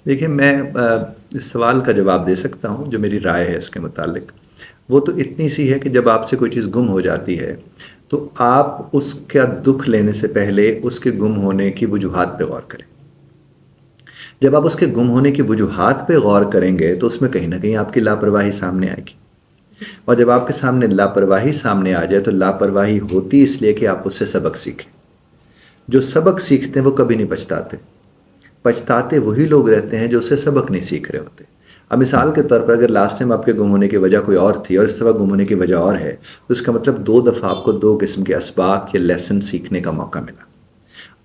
دیکھیے میں اس سوال کا جواب دے سکتا ہوں، جو میری رائے ہے اس کے متعلق وہ تو اتنی سی ہے کہ جب آپ سے کوئی چیز گم ہو جاتی ہے تو آپ اس کا دکھ لینے سے پہلے اس کے گم ہونے کی وجوہات پہ غور کریں۔ جب آپ اس کے گم ہونے کی وجوہات پہ غور کریں گے تو اس میں کہیں نہ کہیں آپ کی لاپرواہی سامنے آئے گی، اور جب آپ کے سامنے لاپرواہی سامنے آ جائے تو لاپرواہی ہوتی اس لیے کہ آپ اس سے سبق سیکھیں۔ جو سبق سیکھتے ہیں وہ کبھی نہیں پچھتاتے، پچھتاتے وہی لوگ رہتے ہیں جو اس سے سبق نہیں سیکھ رہے ہوتے۔ اب مثال کے طور پر اگر لاسٹ ٹائم آپ کے گم ہونے کی وجہ کوئی اور تھی اور اس دفعہ گم ہونے کی وجہ اور ہے تو اس کا مطلب دو دفعہ آپ کو دو قسم کے اسباق یا لیسن سیکھنے کا موقع ملا۔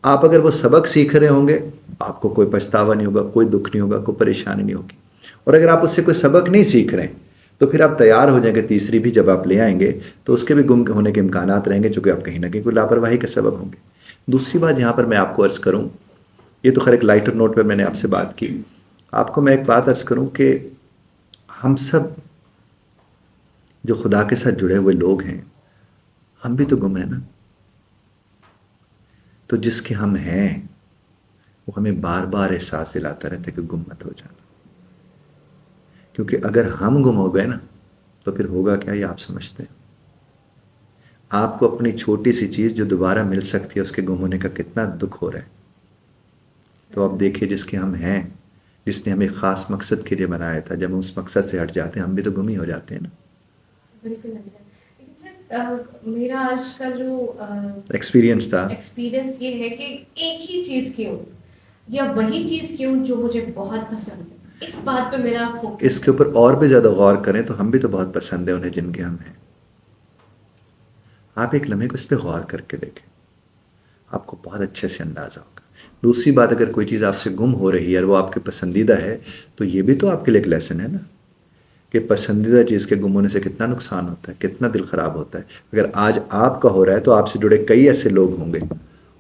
آپ اگر وہ سبق سیکھ رہے ہوں گے آپ کو کوئی پچھتاوا نہیں ہوگا، کوئی دکھ نہیں ہوگا، کوئی پریشانی نہیں ہوگی، اور اگر آپ اس سے کوئی سبق نہیں سیکھ رہے ہیں تو پھر آپ تیار ہو جائیں گے تیسری بھی جب آپ لے آئیں گے تو اس کے بھی گم ہونے کے امکانات رہیں گے، چونکہ آپ کہیں نہ کہیں کوئی لاپرواہی کا سبب ہوں گے۔ دوسری بات یہاں پر میں آپ کو عرض کروں، یہ تو خیر ایک لائٹر نوٹ پہ میں نے آپ سے بات کی، آپ کو میں ایک بات عرض کروں کہ ہم سب جو خدا کے ساتھ جڑے ہوئے لوگ ہیں ہم بھی تو گم ہیں نا، تو جس کے ہم ہیں وہ ہمیں بار بار احساس دلاتا رہتا ہے کہ گم مت ہو جانا، کیونکہ اگر ہم گم ہو گئے نا تو پھر ہوگا کیا یہ آپ سمجھتے ہیں؟ آپ کو اپنی چھوٹی سی چیز جو دوبارہ مل سکتی ہے اس کے گم ہونے کا کتنا دکھ ہو رہا ہے۔ تو اب دیکھیے جس کے ہم ہیں، جس نے ہمیں خاص مقصد کے لیے بنایا تھا، جب ہم اس مقصد سے ہٹ جاتے ہیں ہم بھی تو گم ہی ہو جاتے ہیں نا۔ بالکل لیکن سر میرا آج کا جو ایکسپیرینس تھا یہ ہے کہ ایک ہی چیز کیوں یا وہی چیز کیوں جو مجھے بہت پسند ہے، اس بات پہ میرا فوکس اس کے اوپر اور بھی زیادہ غور کریں تو ہم بھی تو بہت پسند ہیں انہیں جن کے ہم ہیں۔ آپ ایک لمحے کو اس پہ غور کر کے دیکھیں، آپ کو بہت اچھے سے اندازہ ہوگا۔ دوسری بات، اگر کوئی چیز آپ سے گم ہو رہی ہے اور وہ آپ کے پسندیدہ ہے تو یہ بھی تو آپ کے لیے ایک لیسن ہے نا، کہ پسندیدہ چیز کے گم ہونے سے کتنا نقصان ہوتا ہے، کتنا دل خراب ہوتا ہے۔ اگر آج آپ کا ہو رہا ہے تو آپ سے جڑے کئی ایسے لوگ ہوں گے،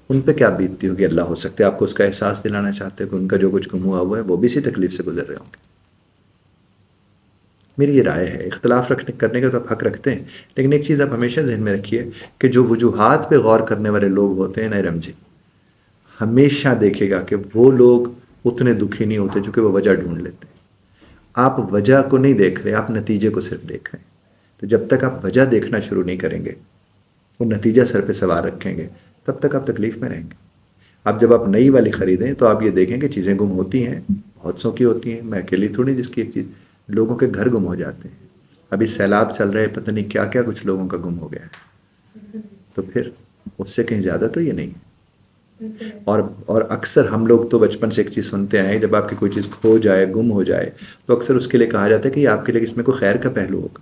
ان پہ کیا بیتتی ہوگی اللہ ہو سکتا ہے آپ کو اس کا احساس دلانا چاہتے ہیں کہ ان کا جو کچھ گم ہوا ہے وہ بھی اسی تکلیف سے گزر رہے ہوں گے۔ میری یہ رائے ہے، اختلاف کرنے کا تو آپ حق رکھتے ہیں، لیکن ایک چیز آپ ہمیشہ ذہن میں رکھیے کہ جو وجوہات پہ غور کرنے والے لوگ ہوتے ہیں نا رم جی، ہمیشہ دیکھے گا کہ وہ لوگ اتنے دکھی نہیں ہوتے چونکہ وہ وجہ ڈھونڈ لیتے ہیں۔ آپ وجہ کو نہیں دیکھ رہے، آپ نتیجے کو صرف دیکھ رہے ہیں، تو جب تک آپ وجہ دیکھنا شروع نہیں کریں گے، وہ نتیجہ سر پہ سوار رکھیں گے، تب تک آپ تکلیف میں رہیں گے۔ اب جب آپ نئی والی خریدیں تو آپ یہ دیکھیں کہ چیزیں گم ہوتی ہیں، بہت سو کی ہوتی ہیں، میں اکیلی تھوڑی جس کی ایک چیز، لوگوں کے گھر گم ہو جاتے ہیں، ابھی سیلاب چل رہے پتہ نہیں کیا کیا کچھ لوگوں کا گم ہو گیا ہے، تو پھر اس سے کہیں زیادہ تو یہ نہیں ہے۔ اور اکثر ہم لوگ تو بچپن سے ایک چیز سنتے آئے ہیں، جب آپ کی کوئی چیز کھو جائے، گم ہو جائے تو اکثر اس کے لیے کہا جاتا ہے کہ یہ آپ کے لیے اس میں کوئی خیر کا پہلو ہوگا،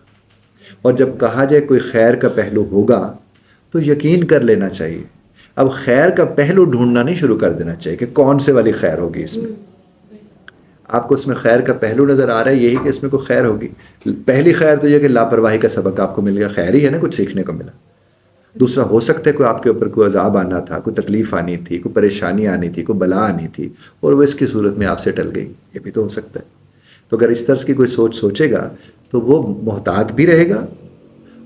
اور جب کہا جائے کوئی خیر کا پہلو ہوگا تو یقین کر لینا چاہیے۔ اب خیر کا پہلو ڈھونڈنا نہیں شروع کر دینا چاہیے کہ کون سے والی خیر ہوگی اس میں۔ آپ کو اس میں خیر کا پہلو نظر آ رہا ہے یہی کہ اس میں کوئی خیر ہوگی، پہلی خیر تو یہ کہ لاپرواہی کا سبق آپ کو مل گیا، خیر ہی ہے نا، کچھ سیکھنے کو ملا۔ دوسرا، ہو سکتا ہے کوئی آپ کے اوپر کوئی عذاب آنا تھا، کوئی تکلیف آنی تھی، کوئی پریشانی آنی تھی، کوئی بلا آنی تھی، اور وہ اس کی صورت میں آپ سے ٹل گئی، یہ بھی تو ہو سکتا ہے۔ تو اگر اس طرح کی کوئی سوچ سوچے گا تو وہ محتاط بھی رہے گا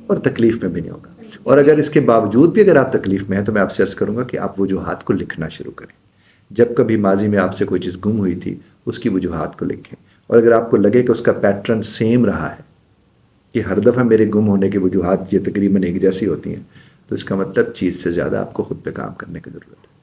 اور تکلیف میں بھی نہیں ہوگا۔ اور اگر اس کے باوجود بھی اگر آپ تکلیف میں ہیں تو میں آپ سے عرض کروں گا کہ آپ وجوہات کو لکھنا شروع کریں۔ جب کبھی ماضی میں آپ سے کوئی چیز گم ہوئی تھی اس کی وجوہات کو لکھیں، اور اگر آپ کو لگے کہ اس کا پیٹرن سیم رہا ہے کہ ہر دفعہ میرے گم ہونے کی وجوہات یہ تقریباً ایک جیسی ہوتی ہیں، تو اس کا مطلب چیز سے زیادہ آپ کو خود پہ کام کرنے کی ضرورت ہے۔